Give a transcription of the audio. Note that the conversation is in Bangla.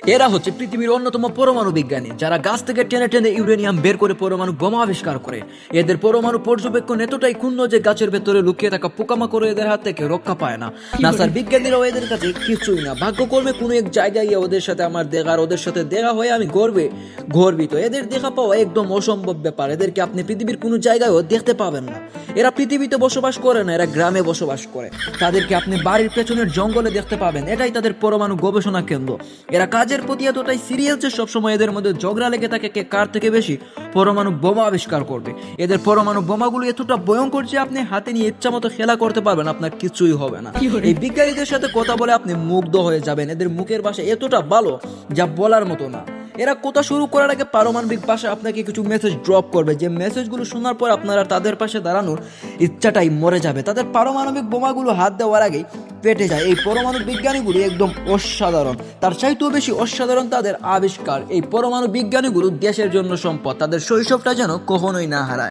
এরা হচ্ছে পৃথিবীর অন্যতম পরমাণু বিজ্ঞানী, যারা গাছ থেকে টেনে টেনে ইউরেনিয়াম বের করে পরমাণু বোমা আবিষ্কার করে। এদের পরমাণু পর্যবেক্ষণ এতটাই ক্ষুণ্ণ যে গাছের ভেতরে লুকিয়ে থাকা পোকামাকড় এদের হাত থেকে রক্ষা পায় না। নাসার বিজ্ঞানীরাও এদের কাছে কিছুই না। ভাগ্যক্রমে কোনো এক জায়গায় গিয়ে ওদের সাথে আমার ওদের সাথে দেখা হয়ে আমি গর্বিত। এদের দেখা পাওয়া একদম অসম্ভব ব্যাপার। এদেরকে আপনি পৃথিবীর কোনো জায়গায়ও দেখতে পাবেন না। এরা পৃথিবীতে বসবাস করে না, এরা গ্রামে বসবাস করে। তাদেরকে আপনি বাড়ির পেছনের জঙ্গলে দেখতে পাবেন। এটাই তাদের পরমাণু গবেষণা কেন্দ্র। এরা কাজের প্রতি এতটাই সিরিয়াস যে সবসময় এদের মধ্যে ঝগড়া লেগে থাকে কে কার থেকে বেশি পরমাণু বোমা আবিষ্কার করবে। এদের পরমাণু বোমাগুলো এতটা ভয়ঙ্কর যে আপনি হাতে নিয়ে ইচ্ছা মতো খেলা করতে পারবেন, আপনার কিছুই হবে না। এই বিজ্ঞানীদের সাথে কথা বলে আপনি মুগ্ধ হয়ে যাবেন। এদের মুখের ভাষা এতটা ভালো যা বলার মতো না। এরা কথা শুরু করার আগে পারমাণবিক ভাষায় আপনাকে কিছু মেসেজ ড্রপ করবে, যে মেসেজগুলো শোনার পর আপনারা তাদের পাশে দাঁড়ানোর ইচ্ছাটাই মরে যাবে। তাদের পারমাণবিক বোমাগুলো হাত দেওয়ার আগেই পেটে যায়। এই পরমাণু বিজ্ঞানীগুলো একদম অসাধারণ। তার চাইতেও বেশি অসাধারণ তাদের আবিষ্কার। এই পরমাণু বিজ্ঞানীগুলো দেশের জন্য সম্পদ। তাদের শৈশবটা যেন কখনোই না হারায়।